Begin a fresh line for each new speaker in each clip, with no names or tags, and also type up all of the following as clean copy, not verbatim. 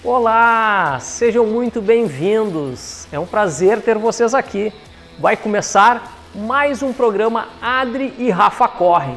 Olá, sejam muito bem-vindos. É um prazer ter vocês aqui. Vai começar mais um programa Adri e Rafa Correm.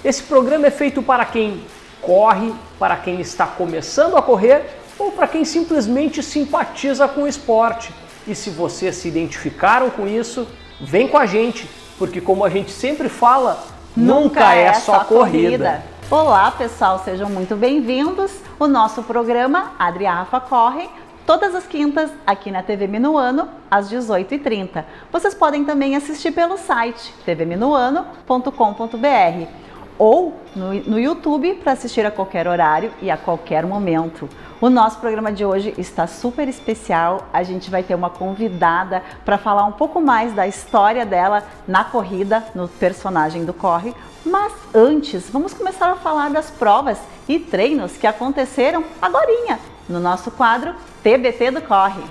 Esse programa é feito para quem corre, para quem está começando a correr ou para quem simplesmente simpatiza com o esporte. E se vocês se identificaram com isso, vem com a gente, porque como a gente sempre fala, nunca é só corrida.
Olá pessoal, sejam muito bem-vindos. O nosso programa Adri e Rafa Correm, todas as quintas aqui na TV Minuano, às 18h30. Vocês podem também assistir pelo site tvminuano.com.br ou no YouTube para assistir a qualquer horário e a qualquer momento. O nosso programa de hoje está super especial. A gente vai ter uma convidada para falar um pouco mais da história dela na corrida, no personagem do Corre. Mas antes, vamos começar a falar das provas e treinos que aconteceram agorinha no nosso quadro TBT do Corre.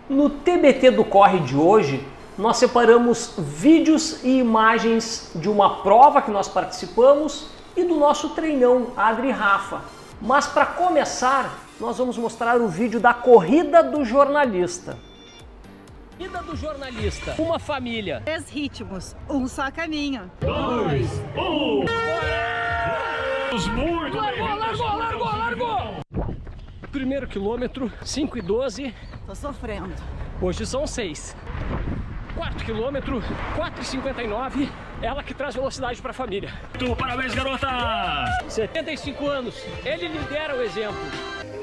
No TBT do Corre de hoje, nós separamos vídeos e imagens de uma prova que nós participamos e do nosso treinão Adri e Rafa. Mas para começar, nós vamos mostrar o vídeo da Corrida do Jornalista. Corrida do Jornalista, uma família.
3 ritmos, um só caminho.
2, 1. Muito
Largou! Primeiro quilômetro, 5:12.
Tô sofrendo.
Hoje são 6. Quarto quilômetro, 4:59. Ela que traz velocidade para a família.
Parabéns, garota!
75 anos, ele lidera o exemplo.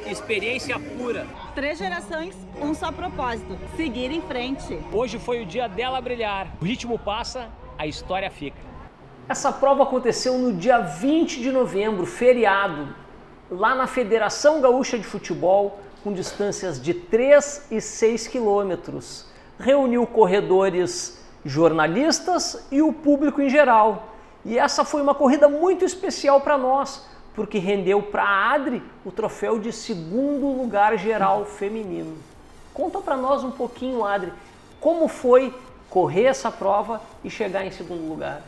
Experiência pura.
3 gerações, um só propósito: seguir em frente.
Hoje foi o dia dela brilhar. O ritmo passa, a história fica. Essa prova aconteceu no dia 20 de novembro, feriado, lá na Federação Gaúcha de Futebol, com distâncias de 3 e 6 quilômetros. Reuniu corredores jornalistas e o público em geral. E essa foi uma corrida muito especial para nós, porque rendeu para a Adri o troféu de 2º lugar geral feminino. Conta para nós um pouquinho, Adri, como foi correr essa prova e chegar em 2º lugar?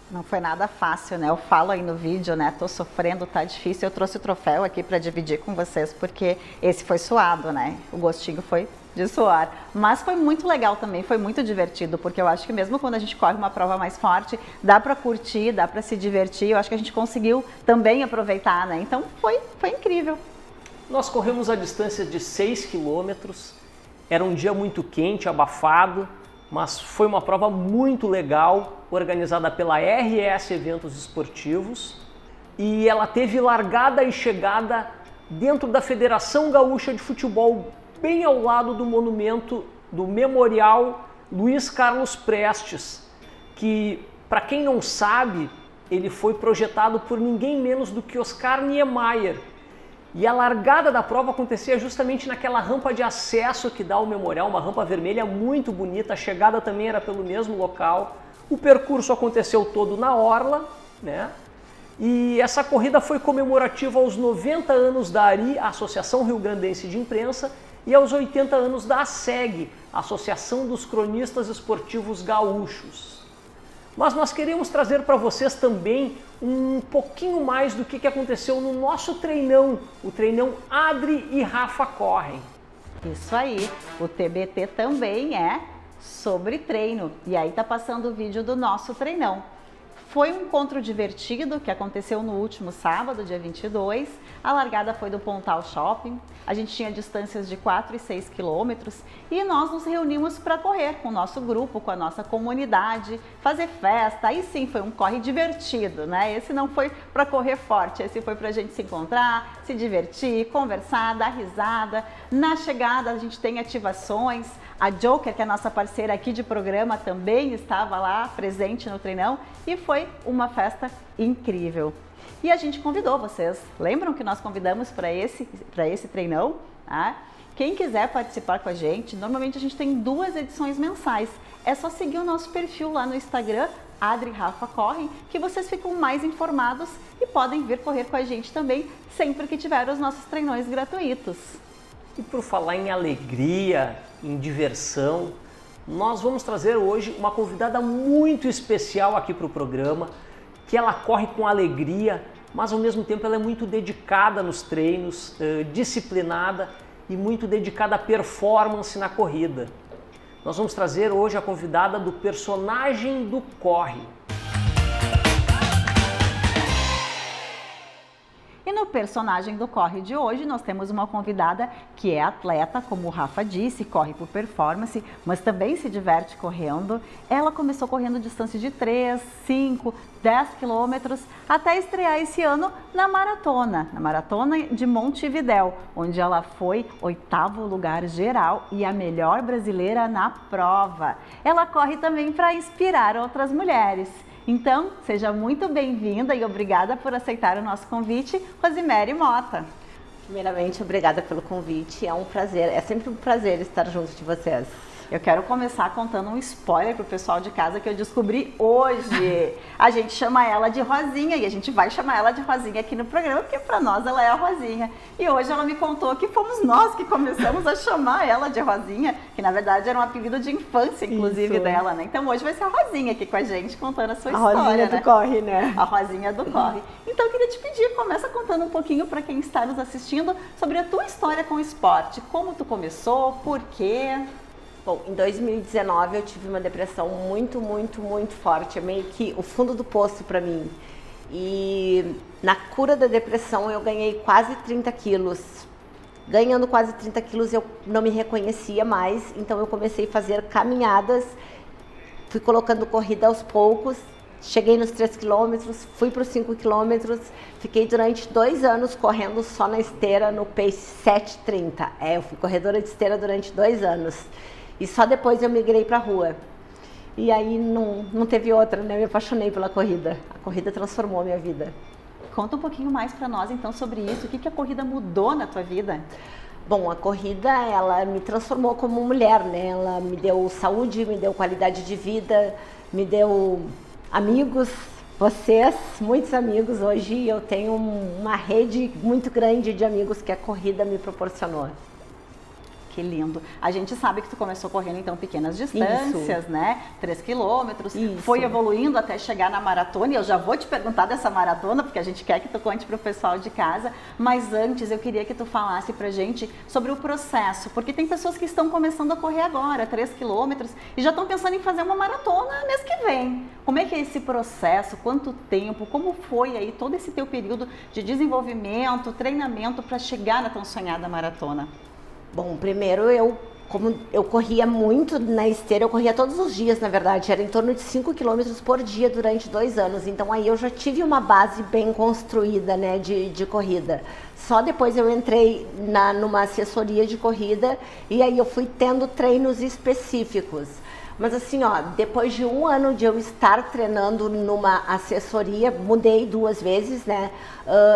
Não foi nada fácil, né? Eu falo aí no vídeo, né? Tô sofrendo, tá difícil. Eu trouxe o troféu aqui para dividir com vocês, porque esse foi suado, né? O gostinho foi de suar. Mas foi muito legal também, foi muito divertido, porque eu acho que mesmo quando a gente corre uma prova mais forte, dá para curtir, dá para se divertir. Eu acho que a gente conseguiu também aproveitar, né? Então foi incrível.
Nós corremos a distância de 6 quilômetros. Era um dia muito quente, abafado, mas foi uma prova muito legal, organizada pela RS Eventos Esportivos, e ela teve largada e chegada dentro da Federação Gaúcha de Futebol, bem ao lado do monumento do Memorial Luiz Carlos Prestes, que, para quem não sabe, ele foi projetado por ninguém menos do que Oscar Niemeyer. E a largada da prova acontecia justamente naquela rampa de acesso que dá ao memorial, uma rampa vermelha muito bonita. A chegada também era pelo mesmo local. O percurso aconteceu todo na orla, né? E essa corrida foi comemorativa aos 90 anos da ARI, Associação Rio Grandense de Imprensa, e aos 80 anos da ASEG, Associação dos Cronistas Esportivos Gaúchos. Mas nós queremos trazer para vocês também um pouquinho mais do que aconteceu no nosso treinão, o treinão Adri e Rafa Correm.
Isso aí, o TBT também é sobre treino. E aí tá passando o vídeo do nosso treinão. Foi um encontro divertido que aconteceu no último sábado, dia 22. A largada foi do Pontal Shopping. A gente tinha distâncias de 4 e 6 quilômetros e nós nos reunimos para correr com o nosso grupo, com a nossa comunidade, fazer festa. Aí sim foi um corre divertido, né? Esse não foi para correr forte, esse foi para a gente se encontrar, se divertir, conversar, dar risada. Na chegada a gente tem ativações. A Joker, que é a nossa parceira aqui de programa, também estava lá presente no treinão e foi uma festa incrível. E a gente convidou vocês. Lembram que nós convidamos para esse treinão? Ah, quem quiser participar com a gente, normalmente a gente tem 2 edições mensais. É só seguir o nosso perfil lá no Instagram, Adri e Rafa Correm, que vocês ficam mais informados e podem vir correr com a gente também, sempre que tiver os nossos treinões gratuitos.
E por falar em alegria, em diversão, nós vamos trazer hoje uma convidada muito especial aqui para o programa, que ela corre com alegria, mas ao mesmo tempo ela é muito dedicada nos treinos, disciplinada e muito dedicada à performance na corrida. Nós vamos trazer hoje a convidada do personagem do Corre.
E no personagem do Corre de hoje, nós temos uma convidada que é atleta, como o Rafa disse, corre por performance, mas também se diverte correndo. Ela começou correndo distância de 3, 5, 10 quilômetros, até estrear esse ano na Maratona de Montevidéu, onde ela foi 8º lugar geral e a melhor brasileira na prova. Ela corre também para inspirar outras mulheres. Então, seja muito bem-vinda e obrigada por aceitar o nosso convite, Rosimere Mota.
Primeiramente, obrigada pelo convite, é um prazer, é sempre um prazer estar junto de vocês.
Eu quero começar contando um spoiler pro pessoal de casa que eu descobri hoje. A gente chama ela de Rosinha e a gente vai chamar ela de Rosinha aqui no programa, porque para nós ela é a Rosinha. E hoje ela me contou que fomos nós que começamos a chamar ela de Rosinha, que na verdade era um apelido de infância, inclusive,
Isso.
dela, né? Então hoje vai ser a Rosinha aqui com a gente, contando a sua história,
Rosinha
né?
do Corre, né?
A Rosinha do Corre. Então eu queria te pedir, começa contando um pouquinho para quem está nos assistindo sobre a tua história com o esporte. Como tu começou, por quê?
Bom, em 2019 eu tive uma depressão muito forte, é meio que o fundo do poço para mim. E na cura da depressão eu ganhei quase 30 quilos. Ganhando quase 30 quilos eu não me reconhecia mais, então eu comecei a fazer caminhadas, fui colocando corrida aos poucos, cheguei nos 3 quilômetros, fui para os 5 quilômetros, fiquei durante 2 anos correndo só na esteira no pace 7:30. Eu fui corredora de esteira durante 2 anos. E só depois eu migrei para a rua. E aí não teve outra, né? Eu me apaixonei pela corrida. A corrida transformou a minha vida.
Conta um pouquinho mais para nós então sobre isso. O que a corrida mudou na tua vida?
Bom, a corrida, ela me transformou como mulher, né? Ela me deu saúde, me deu qualidade de vida, me deu amigos, vocês, muitos amigos. Hoje eu tenho uma rede muito grande de amigos que a corrida me proporcionou.
Que lindo. A gente sabe que tu começou correndo então pequenas distâncias,
Isso.
né? 3 quilômetros,
Isso.
foi evoluindo até chegar na maratona, e eu já vou te perguntar dessa maratona, porque a gente quer que tu conte pro pessoal de casa, mas antes eu queria que tu falasse pra gente sobre o processo, porque tem pessoas que estão começando a correr agora, 3 quilômetros, e já estão pensando em fazer uma maratona mês que vem. Como é que é esse processo? Quanto tempo? Como foi aí todo esse teu período de desenvolvimento, treinamento para chegar na tão sonhada maratona?
Bom, primeiro como eu corria muito na esteira, eu corria todos os dias, na verdade, era em torno de 5 quilômetros por dia durante 2 anos, então aí eu já tive uma base bem construída, né, de corrida. Só depois eu entrei numa assessoria de corrida e aí eu fui tendo treinos específicos. Mas assim, ó, depois de 1 ano de eu estar treinando numa assessoria, mudei 2 vezes, né?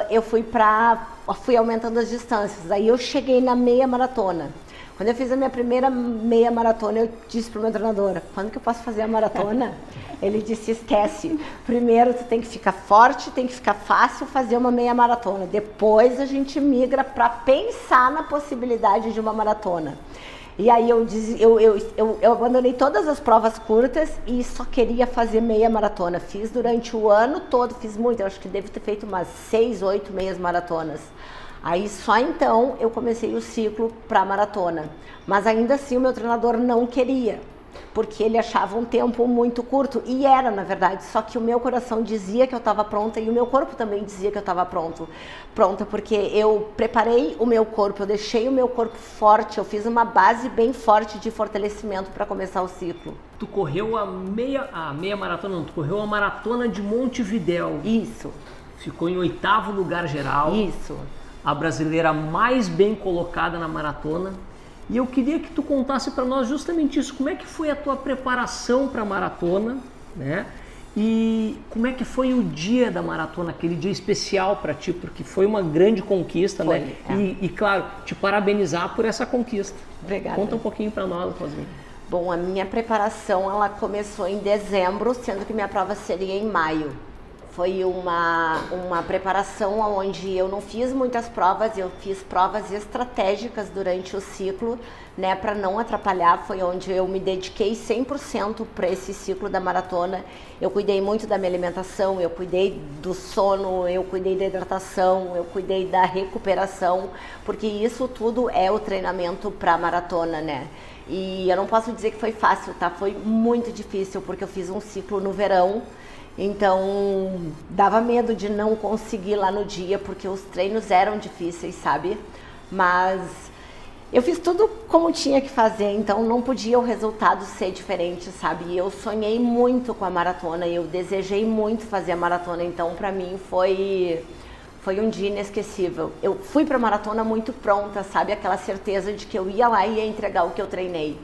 Eu fui aumentando as distâncias. Aí eu cheguei na meia maratona. Quando eu fiz a minha primeira meia maratona, eu disse pro meu treinador: quando que eu posso fazer a maratona? Ele disse: esquece. Primeiro tu tem que ficar forte, tem que ficar fácil fazer uma meia maratona. Depois a gente migra para pensar na possibilidade de uma maratona. E aí eu abandonei todas as provas curtas e só queria fazer meia maratona. Fiz durante o ano todo, fiz muito, eu acho que devo ter feito umas 6, 8 meias maratonas. Aí só então eu comecei o ciclo para maratona. Mas ainda assim o meu treinador não queria, porque ele achava um tempo muito curto, e era na verdade, só que o meu coração dizia que eu estava pronta e o meu corpo também dizia que eu estava pronta, porque eu preparei o meu corpo, eu deixei o meu corpo forte, eu fiz uma base bem forte de fortalecimento para começar o ciclo.
Tu correu a meia maratona, não, tu correu a maratona de Montevidéu.
Isso.
Ficou em 8º lugar geral.
Isso.
A brasileira mais bem colocada na maratona. E eu queria que tu contasse para nós justamente isso, como é que foi a tua preparação para a maratona, né? E como é que foi o dia da maratona, aquele dia especial para ti, porque foi uma grande conquista,
foi,
né?
É.
E claro, te parabenizar por essa conquista.
Obrigada.
Conta um pouquinho para nós, Rosinha.
Bom, a minha preparação ela começou em dezembro, sendo que minha prova seria em maio. Foi uma preparação onde eu não fiz muitas provas, eu fiz provas estratégicas durante o ciclo, né, para não atrapalhar. Foi onde eu me dediquei 100% para esse ciclo da maratona. Eu cuidei muito da minha alimentação, eu cuidei do sono, eu cuidei da hidratação, eu cuidei da recuperação, porque isso tudo é o treinamento para a maratona, né? E eu não posso dizer que foi fácil, tá? Foi muito difícil, porque eu fiz um ciclo no verão. Então, dava medo de não conseguir lá no dia, porque os treinos eram difíceis, sabe? Mas eu fiz tudo como tinha que fazer, então não podia o resultado ser diferente, sabe? E eu sonhei muito com a maratona, eu desejei muito fazer a maratona, então pra mim foi um dia inesquecível. Eu fui pra maratona muito pronta, sabe? Aquela certeza de que eu ia lá e ia entregar o que eu treinei.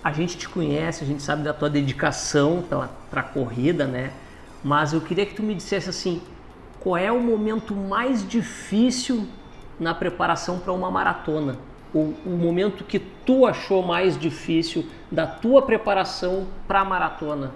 A gente te conhece, a gente sabe da tua dedicação para a corrida, né? Mas eu queria que tu me dissesse assim, qual é o momento mais difícil na preparação para uma maratona? O momento que tu achou mais difícil da tua preparação para a maratona?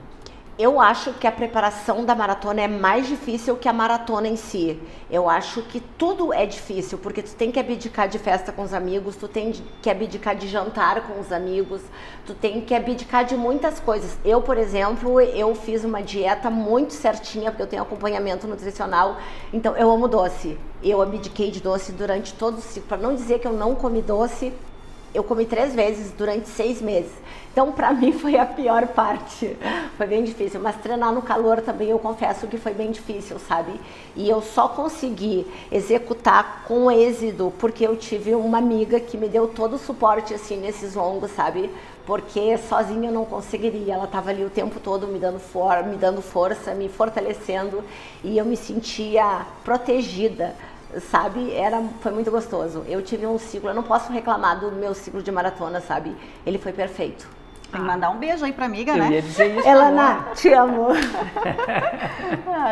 Eu acho que a preparação da maratona é mais difícil que a maratona em si. Eu acho que tudo é difícil, porque tu tem que abdicar de festa com os amigos, tu tem que abdicar de jantar com os amigos, tu tem que abdicar de muitas coisas. Eu, por exemplo, eu fiz uma dieta muito certinha, porque eu tenho acompanhamento nutricional, então eu amo doce. Eu abdiquei de doce durante todo o ciclo. Para não dizer que eu não comi doce, eu comi 3 vezes durante 6 meses. Então, pra mim, foi a pior parte. Foi bem difícil. Mas treinar no calor também, eu confesso que foi bem difícil, sabe? E eu só consegui executar com êxito porque eu tive uma amiga que me deu todo o suporte, assim, nesses longos, sabe? Porque sozinha eu não conseguiria. Ela estava ali o tempo todo me dando força, me fortalecendo. E eu me sentia protegida, sabe? Foi muito gostoso. Eu tive um ciclo, eu não posso reclamar do meu ciclo de maratona, sabe? Ele foi perfeito.
Tem que mandar um beijo aí pra amiga, né?
Eu ia dizer isso.
Elana, te amo.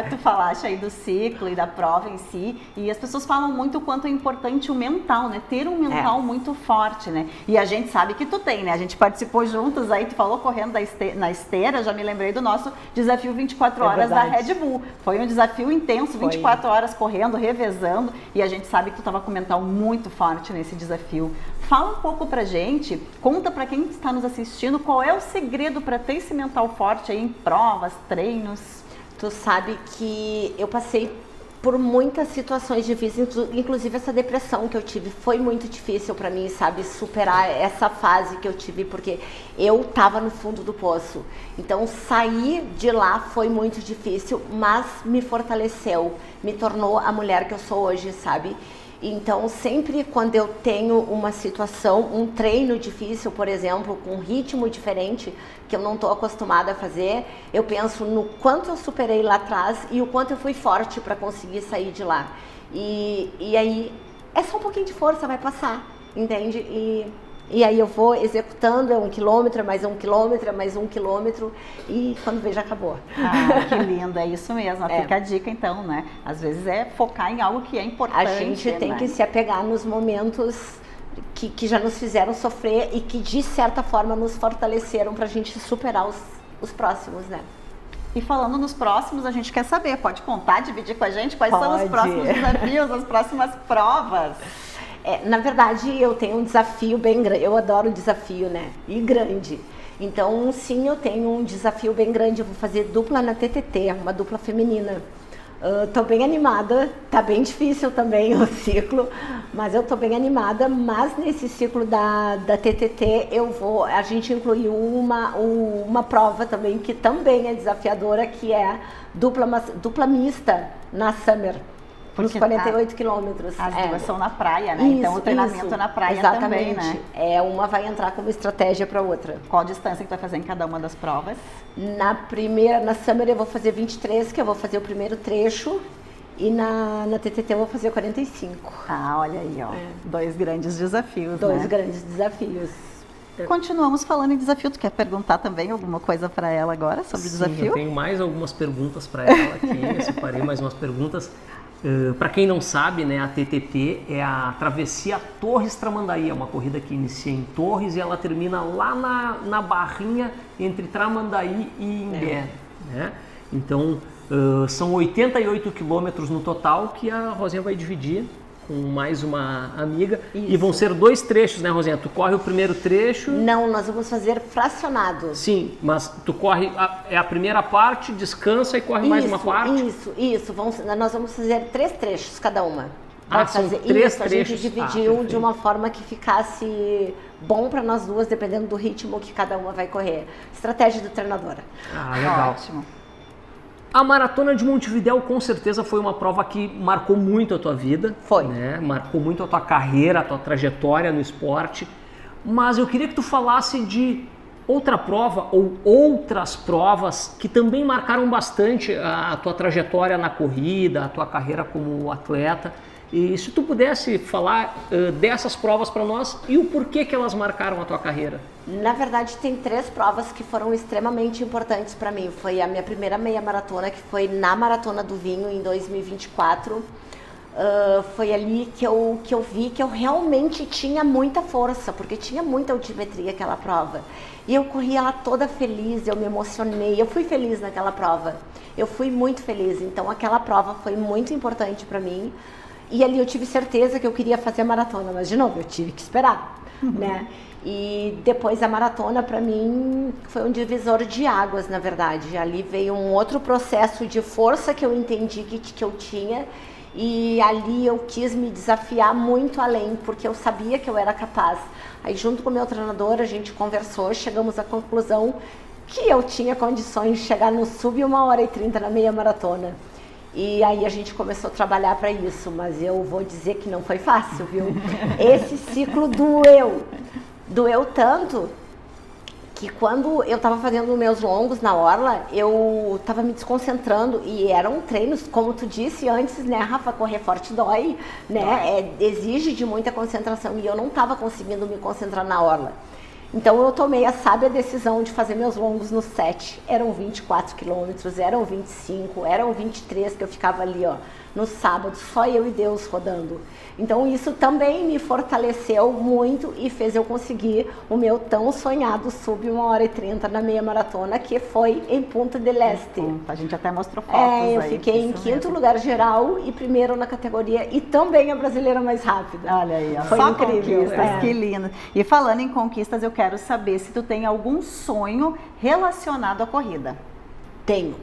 Tu falaste aí do ciclo e da prova em si, e as pessoas falam muito o quanto é importante o mental, né? Ter um mental muito forte, né? E a gente sabe que tu tem, né? A gente participou juntos aí, tu falou correndo na esteira, já me lembrei do nosso desafio 24 horas da Red Bull. Foi um desafio intenso, 24 horas correndo, revezando, e a gente sabe que tu tava com o mental muito forte nesse desafio. Fala um pouco pra gente, conta pra quem está nos assistindo qual é o segredo para ter esse mental forte aí em provas, treinos.
Tu sabe que eu passei por muitas situações difíceis, inclusive essa depressão que eu tive foi muito difícil para mim, sabe, superar essa fase que eu tive, porque eu tava no fundo do poço. Então sair de lá foi muito difícil, mas me fortaleceu, me tornou a mulher que eu sou hoje, sabe? Então, sempre quando eu tenho uma situação, um treino difícil, por exemplo, com um ritmo diferente, que eu não estou acostumada a fazer, eu penso no quanto eu superei lá atrás e o quanto eu fui forte para conseguir sair de lá. E aí, é só um pouquinho de força, vai passar, entende? E aí eu vou executando, é 1 quilômetro, mais 1 quilômetro, mais 1 quilômetro, e quando vejo, acabou.
Ah, que lindo, é isso mesmo. Fica a dica então, né? Às vezes é focar em algo que é importante.
A gente tem que se apegar nos momentos que já nos fizeram sofrer e que de certa forma nos fortaleceram pra gente superar os próximos, né?
E falando nos próximos, a gente quer saber, pode contar, dividir com a gente quais são os próximos desafios, as próximas provas?
Na verdade, eu tenho um desafio bem grande, eu adoro desafio, né? E grande. Então, sim, eu tenho um desafio bem grande, eu vou fazer dupla na TTT, uma dupla feminina. Tô bem animada, tá bem difícil também o ciclo, mas eu tô bem animada, mas nesse ciclo da TTT a gente incluiu uma prova também que também é desafiadora, que é dupla mista na Summer. Nos 48 quilômetros.
As duas são na praia, né? Então o treinamento na praia também, né?
Uma vai entrar como estratégia para outra.
Qual a distância que tu vai fazer em cada uma das provas?
Na Summer eu vou fazer 23, que eu vou fazer o primeiro trecho. E na TTT eu vou fazer 45.
Ah, olha aí, ó. Dois grandes desafios,
Dois grandes desafios.
Continuamos falando em desafio. Tu quer perguntar também alguma coisa para ela agora sobre o desafio?
Eu tenho mais algumas perguntas para ela aqui. Eu separei mais umas perguntas. Para quem não sabe, né, a TTT é a Travessia Torres-Tramandaí, é uma corrida que inicia em Torres e ela termina lá na barrinha entre Tramandaí e Imbé, né? Então, São 88 quilômetros no total que a Rosinha vai dividir com mais uma amiga.
Isso.
E vão ser 2 trechos, né, Rosinha? Tu corre o primeiro trecho.
Não, nós vamos fazer fracionados.
Sim, mas tu corre a primeira parte, descansa e corre mais uma parte?
Isso. Nós vamos fazer 3 trechos cada uma.
São 3
A
trechos.
gente dividiu de uma forma que ficasse bom para nós duas, dependendo do ritmo que cada uma vai correr. Estratégia do treinador.
Legal.
Ótimo.
A Maratona de Montevidéu com certeza foi uma prova que marcou muito a tua vida.
Foi.
Né? Marcou muito a tua carreira, a tua trajetória no esporte. Mas eu queria que tu falasse de outra prova ou outras provas que também marcaram bastante a tua trajetória na corrida, a tua carreira como atleta. E se tu pudesse falar dessas provas para nós e o porquê que elas marcaram a tua carreira.
Na verdade, tem 3 provas que foram extremamente importantes para mim. Foi a minha primeira meia maratona, que foi na Maratona do Vinho, em 2024. Foi ali que eu vi que eu realmente tinha muita força, porque tinha muita altimetria aquela prova. E eu corri ela toda feliz, eu me emocionei, eu fui feliz naquela prova. Eu fui muito feliz, então aquela prova foi muito importante para mim. E ali eu tive certeza que eu queria fazer a maratona, mas de novo, eu tive que esperar, né? E depois a maratona para mim foi um divisor de águas, na verdade. Ali veio um outro processo de força que eu entendi que eu tinha, e ali eu quis me desafiar muito além, porque eu sabia que eu era capaz. Aí junto com o meu treinador a gente conversou, chegamos à conclusão que eu tinha condições de chegar no sub 1h30 na meia maratona. E aí a gente começou a trabalhar para isso, mas eu vou dizer que não foi fácil, viu? Esse ciclo doeu tanto que quando eu estava fazendo meus longos na orla, eu estava me desconcentrando e eram treinos, como tu disse antes, né, Rafa, correr forte dói, né, exige de muita concentração e eu não estava conseguindo me concentrar na orla. Então eu tomei a sábia decisão de fazer meus longos no 7, eram 24 quilômetros, eram 25, eram 23 que eu ficava ali, ó, no sábado, só eu e Deus rodando. Então isso também me fortaleceu muito e fez eu conseguir o meu tão sonhado sub 1h30 na meia maratona, que foi em Punta del Este.
A gente até mostrou fotos
eu
aí.
fiquei em 5º lugar geral e primeiro na categoria e também a brasileira mais rápida.
Olha aí, ó.
Foi
Só
incrível.
conquistas, que lindo. E falando em conquistas, eu quero saber se tu tem algum sonho relacionado à corrida.
Tenho.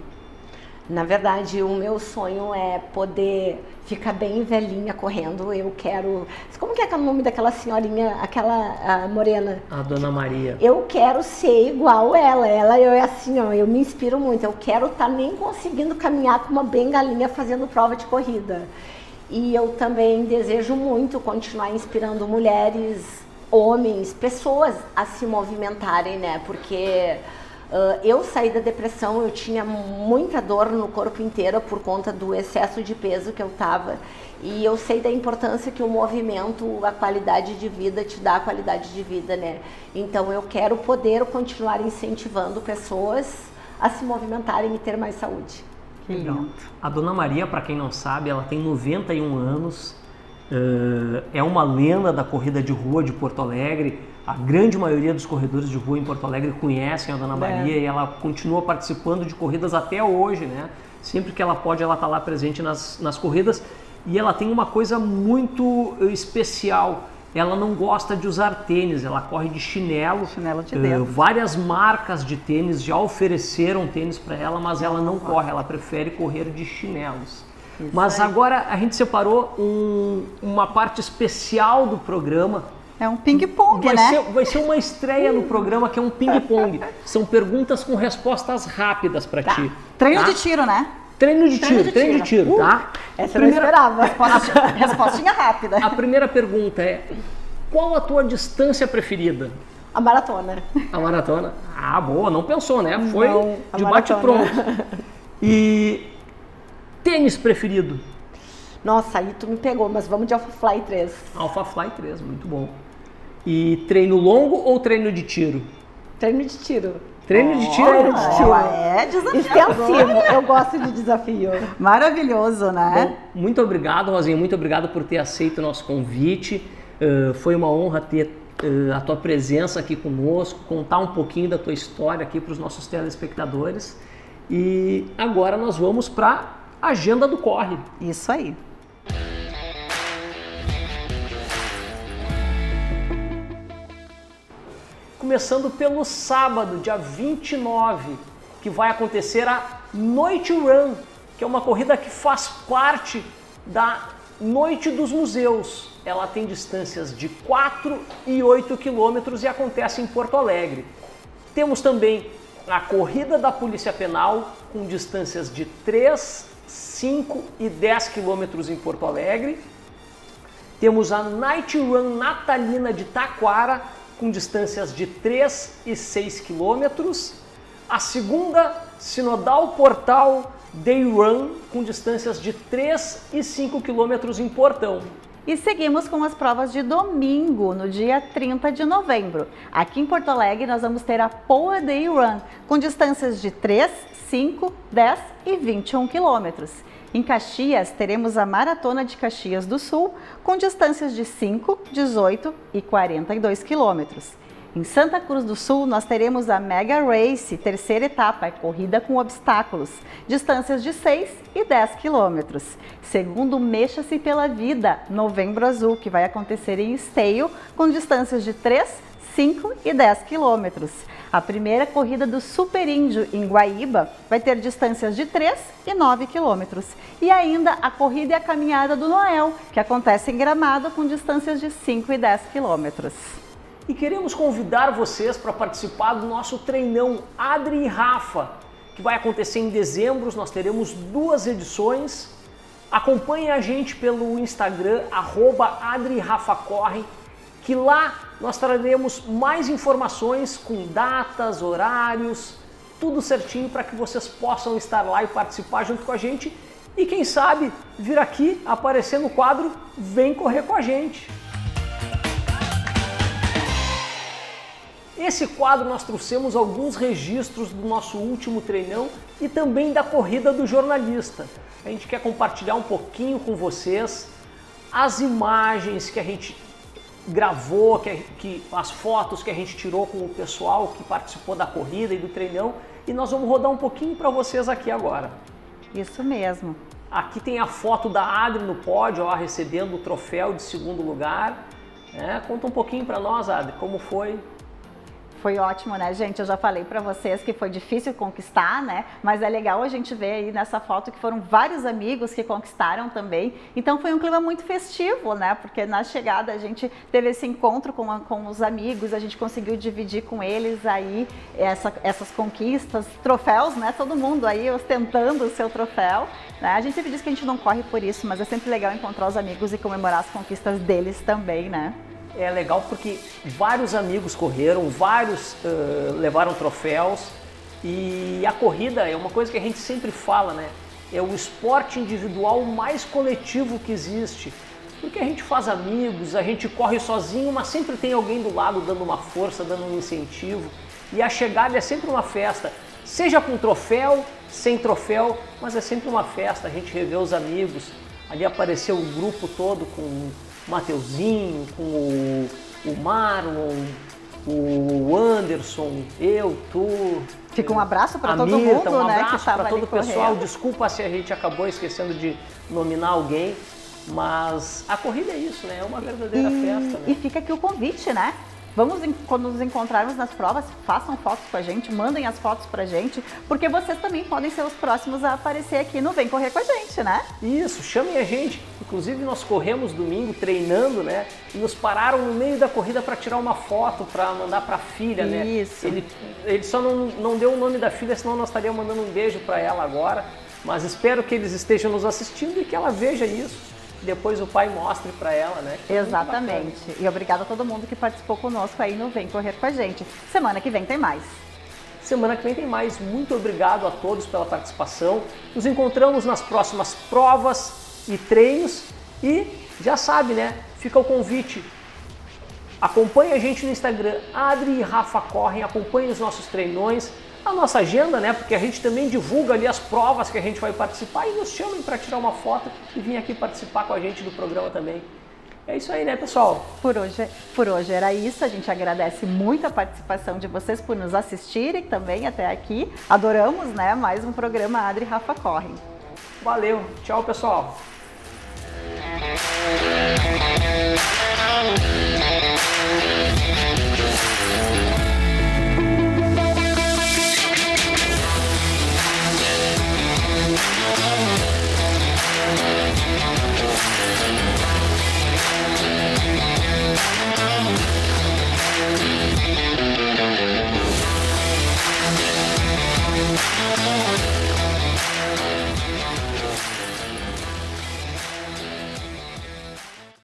Na verdade, o meu sonho é poder ficar bem velhinha correndo. Eu quero... Como que é o nome daquela senhorinha, aquela morena?
A Dona Maria.
Eu quero ser igual ela. Eu é assim, ó, eu me inspiro muito. Eu quero estar nem conseguindo caminhar com uma bengalinha fazendo prova de corrida. E eu também desejo muito continuar inspirando mulheres, homens, pessoas a se movimentarem, né? Porque... eu saí da depressão, eu tinha muita dor no corpo inteiro por conta do excesso de peso que eu tava. E eu sei da importância que o movimento, a qualidade de vida te dá a qualidade de vida, né? Então eu quero poder continuar incentivando pessoas a se movimentarem e ter mais saúde.
Que lindo.
A Dona Maria, para quem não sabe, ela tem 91 anos, é uma lenda da corrida de rua de Porto Alegre. A grande maioria dos corredores de rua em Porto Alegre conhecem a Dona Maria e ela continua participando de corridas até hoje, né? Sempre que ela pode, ela está lá presente nas corridas. E ela tem uma coisa muito especial. Ela não gosta de usar tênis, ela corre de chinelo.
Chinelo de dedo.
Várias marcas de tênis já ofereceram tênis para ela, mas ela não corre, ela prefere correr de chinelos.
Isso
mas
aí.
agora a gente separou uma parte especial do programa.
É um ping-pong, né?
Vai ser uma estreia no programa que é um ping-pong. São perguntas com respostas rápidas para ti.
Treino de tiro, né?
Treino de tiro, tá?
Essa eu não esperava.
Respostinha rápida.
A primeira pergunta é: qual a tua distância preferida?
A maratona.
A maratona? Ah, boa, não pensou, né? Foi
Não, a
de
maratona.
bate-pronto. E tênis preferido?
Nossa, aí tu me pegou, mas vamos de Alphafly 3.
Alphafly 3, muito bom. E treino longo ou treino de tiro?
Treino de tiro.
Treino de tiro?
Treino de tiro.
É desafiador.
Extensivo, eu gosto de desafio.
Maravilhoso, né?
Bom, muito obrigado, Rosinha, muito obrigado por ter aceito o nosso convite. Foi uma honra ter a tua presença aqui conosco, contar um pouquinho da tua história aqui para os nossos telespectadores. E agora nós vamos para a agenda do Corre.
Isso aí.
Começando pelo sábado, dia 29, que vai acontecer a Noite Run, que é uma corrida que faz parte da Noite dos Museus. Ela tem distâncias de 4 e 8 quilômetros e acontece em Porto Alegre. Temos também a Corrida da Polícia Penal, com distâncias de 3, 5 e 10 quilômetros em Porto Alegre. Temos a Night Run Natalina de Taquara, com distâncias de 3 e 6 quilômetros. A segunda Sinodal Portal Day Run, com distâncias de 3 e 5 quilômetros em Portão.
E seguimos com as provas de domingo, no dia 30 de novembro. Aqui em Porto Alegre nós vamos ter a Poa Day Run, com distâncias de 3, 5, 10 e 21 quilômetros. Em Caxias, teremos a Maratona de Caxias do Sul, com distâncias de 5, 18 e 42 quilômetros. Em Santa Cruz do Sul, nós teremos a Mega Race, terceira etapa, corrida com obstáculos, distâncias de 6 e 10 quilômetros. Segundo Mexa-se pela Vida, Novembro Azul, que vai acontecer em Esteio, com distâncias de 3, 5 e 10 quilômetros. A primeira corrida do Super Índio em Guaíba vai ter distâncias de 3 e 9 quilômetros. E ainda a corrida e a caminhada do Noel, que acontece em Gramado com distâncias de 5 e 10 quilômetros.
E queremos convidar vocês para participar do nosso treinão Adri e Rafa, que vai acontecer em dezembro. Nós teremos 2 edições. Acompanhe a gente pelo Instagram, @AdriRafaCorre, que lá nós traremos mais informações com datas, horários, tudo certinho para que vocês possam estar lá e participar junto com a gente. E quem sabe vir aqui aparecer no quadro Vem Correr com a Gente. Esse quadro nós trouxemos alguns registros do nosso último treinão e também da corrida do jornalista. A gente quer compartilhar um pouquinho com vocês as imagens que a gente gravou, as fotos que a gente tirou com o pessoal que participou da corrida e do treinão, e nós vamos rodar um pouquinho para vocês aqui agora.
Isso mesmo.
Aqui tem a foto da Adri no pódio, ó, recebendo o troféu de segundo lugar. Conta um pouquinho para nós, Adri, como foi?
Foi ótimo, né, gente? Eu já falei para vocês que foi difícil conquistar, né? Mas é legal a gente ver aí nessa foto que foram vários amigos que conquistaram também. Então foi um clima muito festivo, né? Porque na chegada a gente teve esse encontro com os amigos, a gente conseguiu dividir com eles aí essas conquistas, troféus, né? Todo mundo aí ostentando o seu troféu, né? A gente sempre diz que a gente não corre por isso, mas é sempre legal encontrar os amigos e comemorar as conquistas deles também, né?
É legal porque vários amigos correram, vários levaram troféus, e a corrida é uma coisa que a gente sempre fala, né? É o esporte individual mais coletivo que existe, porque a gente faz amigos, a gente corre sozinho, mas sempre tem alguém do lado dando uma força, dando um incentivo, e a chegada é sempre uma festa, seja com troféu, sem troféu, mas é sempre uma festa, a gente revê os amigos. Ali apareceu o grupo todo com o Mateuzinho, com o Marlon, o Anderson, eu, tu.
Fica um abraço para todo
Mirta,
mundo,
um
né?
abraço para todo o pessoal.
Correndo.
Desculpa se a gente acabou esquecendo de nominar alguém, mas a corrida é isso, né? É uma verdadeira festa, né?
E fica aqui o convite, né? Quando nos encontrarmos nas provas, façam fotos com a gente, mandem as fotos pra gente, porque vocês também podem ser os próximos a aparecer aqui no Vem Correr com a gente, né?
Isso, chamem a gente. Inclusive nós corremos domingo treinando, né? E nos pararam no meio da corrida para tirar uma foto, para mandar para a filha, né?
Isso.
Ele só não deu o nome da filha, senão nós estaríamos mandando um beijo para ela agora. Mas espero que eles estejam nos assistindo e que ela veja isso. Depois o pai mostre para ela, né?
Exatamente. E obrigada a todo mundo que participou conosco aí no Vem Correr com a gente. Semana que vem tem mais.
Semana que vem tem mais. Muito obrigado a todos pela participação. Nos encontramos nas próximas provas e treinos. E já sabe, né? Fica o convite. Acompanhe a gente no Instagram, Adri e Rafa Correm. Acompanhe os nossos treinões. A nossa agenda, né? Porque a gente também divulga ali as provas que a gente vai participar, e nos chamem para tirar uma foto e vir aqui participar com a gente do programa também. É isso aí, né, pessoal?
Por hoje era isso. A gente agradece muito a participação de vocês por nos assistirem também até aqui. Adoramos, né? Mais um programa Adri e Rafa Correm.
Valeu. Tchau, pessoal.